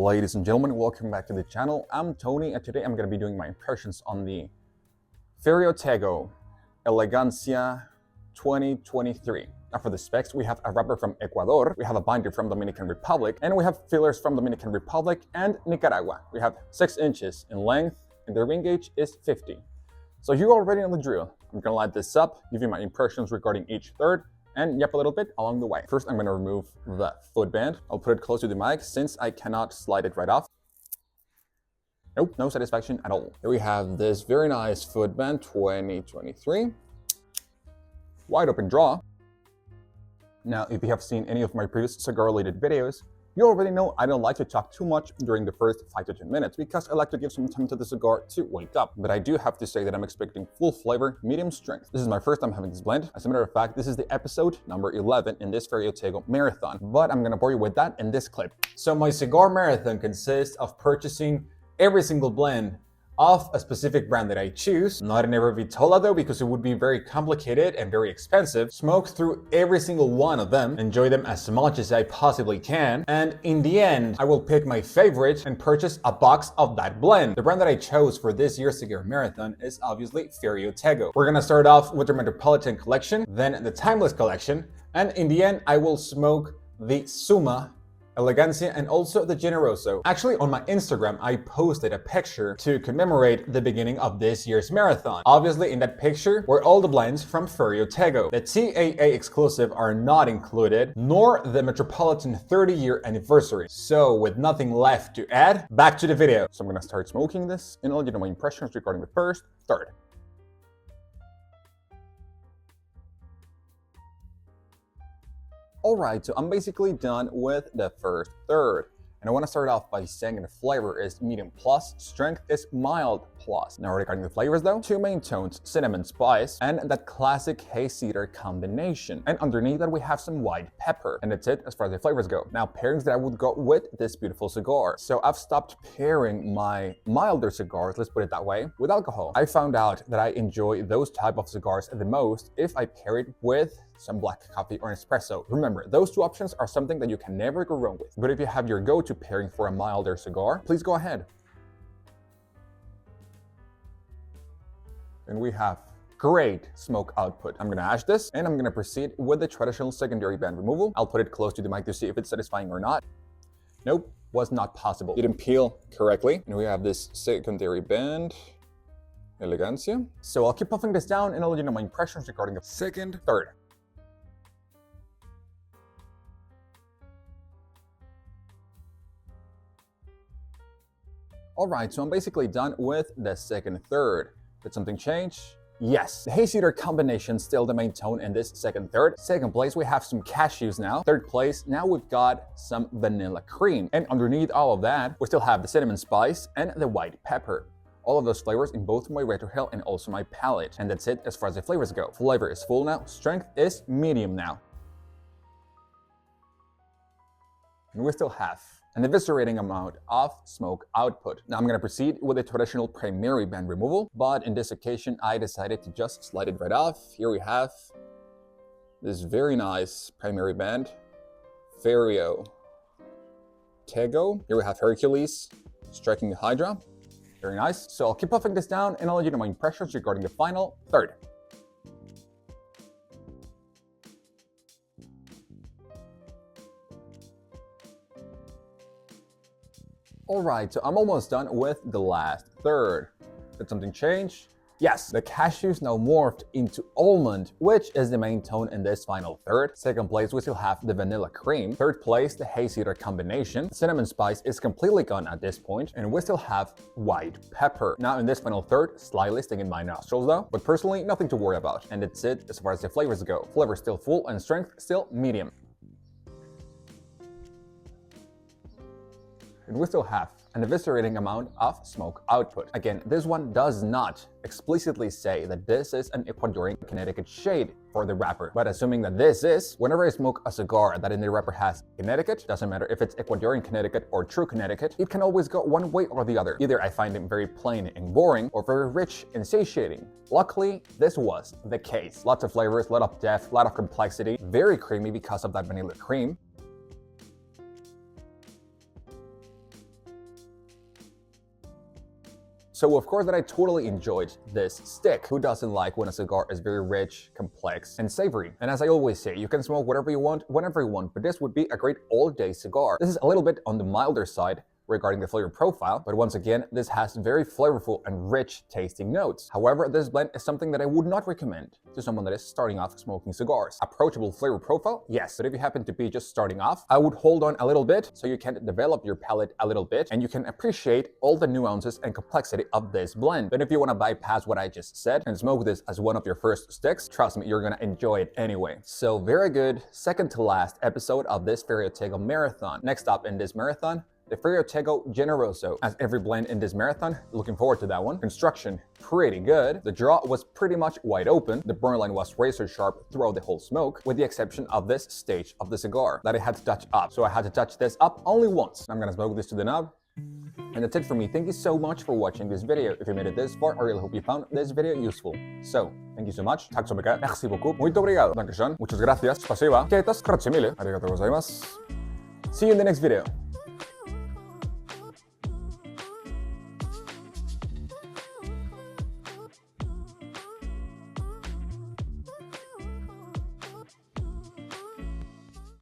Ladies and gentlemen, welcome back to the channel. I'm Tony, and today I'm going to be doing my impressions on the Ferio Tego Elegancia 2023. Now for the specs, we have a wrapper from Ecuador, we have a binder from Dominican Republic, and we have fillers from Dominican Republic and Nicaragua. We have 6 inches in length, and the ring gauge is 50. So you already know the drill. I'm going to light this up, give you my impressions regarding each third, and yep a little bit along the way. First, I'm going to remove the footband. I'll put it close to the mic since I cannot slide it right off. Nope, no satisfaction at all. Here we have this very nice footband 2023. Wide open draw. Now, if you have seen any of my previous cigar-related videos, you already know I don't like to talk too much during the first 5 to 10 minutes because I like to give some time to the cigar to wake up. But I do have to say that I'm expecting full flavor, medium strength. This is my first time having this blend. As a matter of fact, this is the episode number 11 in this Ferio Tego marathon. But I'm gonna bore you with that in this clip. So my cigar marathon consists of purchasing every single blend of a specific brand that I choose, not in every vitola though, because it would be very complicated and very expensive. Smoke through every single one of them, enjoy them as much as I possibly can, and in the end, I will pick my favorite and purchase a box of that blend. The brand that I chose for this year's cigar marathon is obviously Ferio Tego. We're gonna start off with the Metropolitan Collection, then the Timeless Collection, and in the end, I will smoke the Suma, Elegancia, and also the Generoso. Actually, on my Instagram, I posted a picture to commemorate the beginning of this year's marathon. Obviously, in that picture were all the blends from Ferio Tego. The TAA exclusive are not included, nor the Metropolitan 30-year anniversary. So, with nothing left to add, back to the video. So I'm gonna start smoking this, and I'll let you know my impressions regarding the first third. Alright, so I'm basically done with the first third. And I want to start off by saying the flavor is medium plus, strength is mild plus. Now regarding the flavors though, 2 main tones, cinnamon spice, and that classic haze cedar combination. And underneath that we have some white pepper. And that's it as far as the flavors go. Now pairings that I would go with this beautiful cigar. So I've stopped pairing my milder cigars, let's put it that way, with alcohol. I found out that I enjoy those type of cigars the most if I pair it with some black coffee or espresso. Remember, those 2 options are something that you can never go wrong with. But if you have your go-to pairing for a milder cigar, please go ahead. And we have great smoke output. I'm gonna ash this, and I'm gonna proceed with the traditional secondary band removal. I'll put it close to the mic to see if it's satisfying or not. Nope, was not possible. Didn't peel correctly. And we have this secondary band, Elegancia. So I'll keep puffing this down, and I'll let you know my impressions regarding the second third. Alright, so I'm basically done with the second third. Did something change? Yes. The haze cedar combination still the main tone in this second third. Second place, we have some cashews now. Third place, now we've got some vanilla cream. And underneath all of that, we still have the cinnamon spice and the white pepper. All of those flavors in both my retrohale and also my palate. And that's it as far as the flavors go. Flavor is full now, strength is medium now. And we still have an eviscerating amount of smoke output. Now I'm going to proceed with the traditional primary band removal, but in this occasion I decided to just slide it right off. Here we have this very nice primary band, Ferio Tego. Here we have Hercules striking the Hydra. Very nice. So I'll keep puffing this down, and I'll let you know my impressions regarding the final third. Alright, so I'm almost done with the last third. Did something change? Yes, the cashews now morphed into almond, which is the main tone in this final third. Second place, we still have the vanilla cream. Third place, the haze cedar combination. The cinnamon spice is completely gone at this point, and we still have white pepper. Now in this final third, slightly stinging my nostrils though, but personally nothing to worry about. And that's it as far as the flavors go. Flavor still full and strength still medium. And we still have an eviscerating amount of smoke output. Again, this one does not explicitly say that this is an Ecuadorian Connecticut shade for the wrapper, but assuming that this is, whenever I smoke a cigar that in the wrapper has Connecticut, doesn't matter if it's Ecuadorian Connecticut or true Connecticut, it can always go one way or the other. Either I find it very plain and boring, or very rich and satiating. Luckily, this was the case. Lots of flavors, a lot of depth, a lot of complexity, very creamy because of that vanilla cream. So of course that I totally enjoyed this stick. Who doesn't like when a cigar is very rich, complex, and savory? And as I always say, you can smoke whatever you want, whenever you want, but this would be a great all-day cigar. This is a little bit on the milder side regarding the flavor profile, but once again, this has very flavorful and rich tasting notes. However, this blend is something that I would not recommend to someone that is starting off smoking cigars. Approachable flavor profile, yes, but if you happen to be just starting off, I would hold on a little bit so you can develop your palate a little bit and you can appreciate all the nuances and complexity of this blend. But if you want to bypass what I just said and smoke this as one of your first sticks, trust me, you're gonna enjoy it anyway. So very good, second to last episode of this Ferio Tego marathon. Next up in this marathon, the Ferio Tego Generoso. As every blend in this marathon, looking forward to that one. Construction, pretty good. The draw was pretty much wide open. The burn line was razor sharp throughout the whole smoke, with the exception of this stage of the cigar that I had to touch up. So I had to touch this up only once. I'm gonna smoke this to the nub. And that's it for me. Thank you so much for watching this video. If you made it this far, I really hope you found this video useful. So, thank you so much. Tack så mycket. Merci beaucoup. Muito obrigado. Dankeschön. Muchas gracias. Spasiba. Kietas. Grazie mille. Arigatou gozaimasu. See you in the next video.